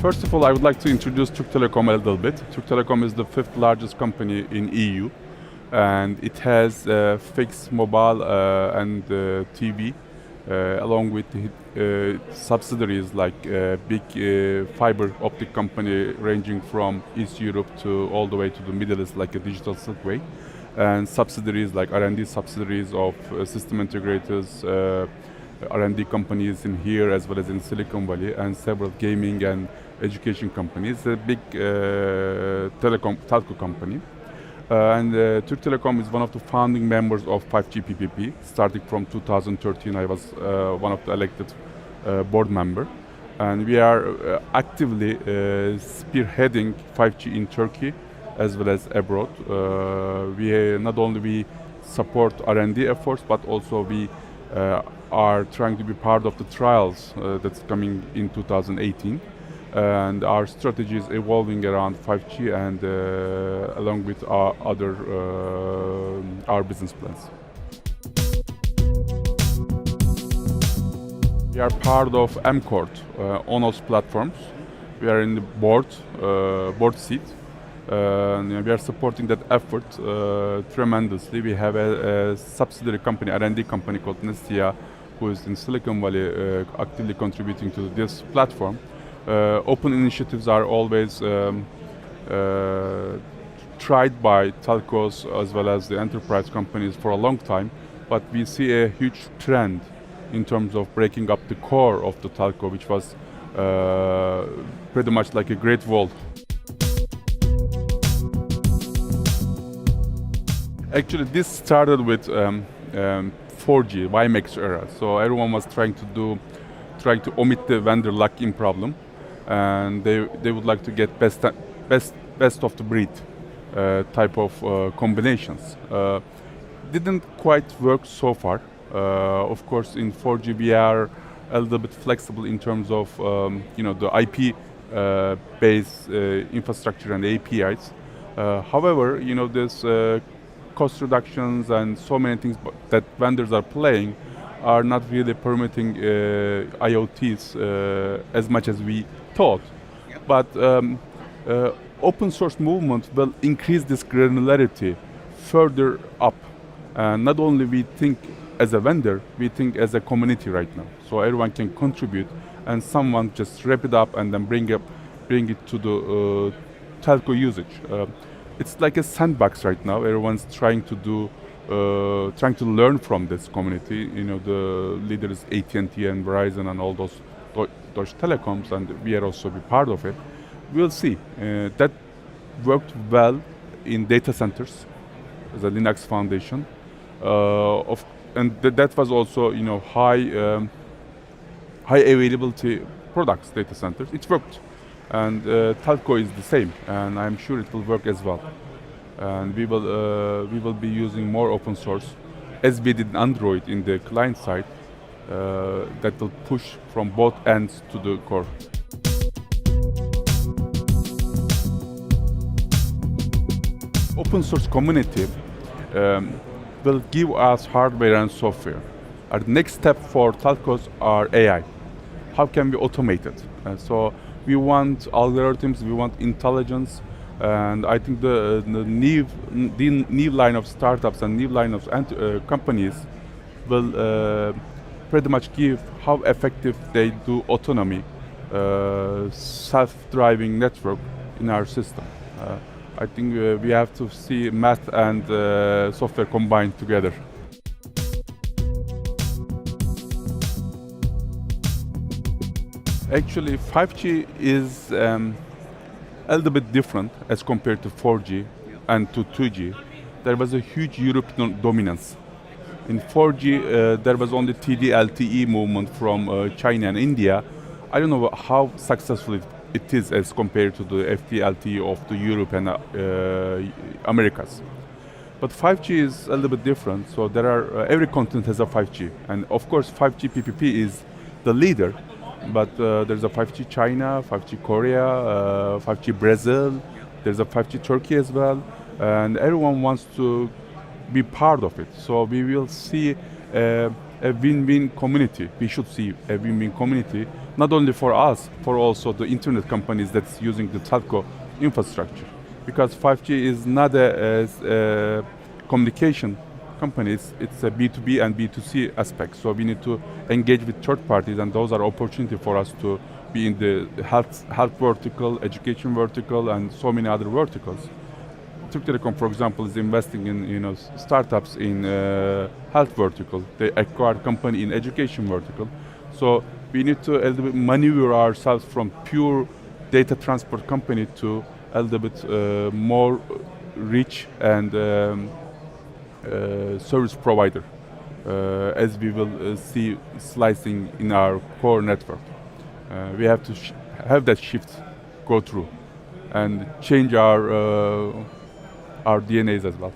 First of all, I would like to introduce Turk Telekom a little bit. Turk Telekom is the fifth largest company in EU, and it has fixed mobile and TV, along with subsidiaries like big fiber optic company ranging from East Europe to all the way to the Middle East, like a digital Silkway, and subsidiaries like R&D subsidiaries of system integrators, R&D companies in here as well as in Silicon Valley, and several gaming and education companies. A big telco company. Turk Telekom is one of the founding members of 5G PPP. Starting from 2013, I was one of the elected board member. And we are actively spearheading 5G in Turkey as well as abroad. We not only we support R&D efforts, but also we are trying to be part of the trials that's coming in 2018. And our strategy is evolving around 5G and along with our business plans. We are part of MCORD, ONOS platforms. We are in the board seat. We are supporting that effort tremendously. We have a subsidiary company, R&D company called Nestia, who is in Silicon Valley actively contributing to this platform. Open initiatives are always tried by telcos as well as the enterprise companies for a long time, but we see a huge trend in terms of breaking up the core of the telco, which was pretty much like a great wall. Actually, this started with 4G, WiMAX era. So everyone was trying to omit the vendor lock-in problem, and they would like to get best of the breed type of combinations. Didn't quite work so far. Of course, in 4G we are a little bit flexible in terms of the IP based infrastructure and APIs. However, this cost reductions and so many things that vendors are playing are not really permitting IoTs as much as we thought. But open source movement will increase this granularity further up. Not only we think as a vendor, we think as a community right now. So everyone can contribute, and someone just wrap it up and then bring it to the telco usage. It's like a sandbox right now. Everyone's trying to learn from this community. The leaders AT&T and Verizon and all those Deutsche Telekoms, and we are also be part of it. We'll see. That worked well in data centers as a Linux foundation, and that was also high availability products data centers. It worked. And telco is the same, and I'm sure it will work as well. And we will be using more open source, as we did Android in the client side, that will push from both ends to the core. Open source community will give us hardware and software. Our next step for telcos are AI. How can we automate it? So we want algorithms, we want intelligence, and I think the new line of startups and new line of companies will pretty much give how effective they do autonomy, self-driving network in our system. I think we have to see math and software combined together. Actually, 5G is a little bit different as compared to 4G and to 2G. There was a huge European dominance. In 4G, there was only TD-LTE movement from China and India. I don't know how successful it is as compared to the FD-LTE of the Europe and Americas. But 5G is a little bit different. So there are every continent has a 5G, and of course 5G PPP is the leader. But there's a 5G China, 5G Korea, 5G Brazil, there's a 5G Turkey as well, and everyone wants to be part of it. So we will see a win-win community. We should see a win-win community not only for us, for also the internet companies that's using the telco infrastructure. Because 5G is not a communication company, it's a B2B and B2C aspect. So we need to engage with third parties, and those are opportunity for us to be in the health vertical, education vertical, and so many other verticals. Turk Telekom, for example, is investing in startups in health vertical. They acquire company in education vertical. So we need to a little bit maneuver ourselves from pure data transport company to a little bit more rich and service provider, as we will see slicing in our core network. We have to have that shift go through and change our DNAs as well.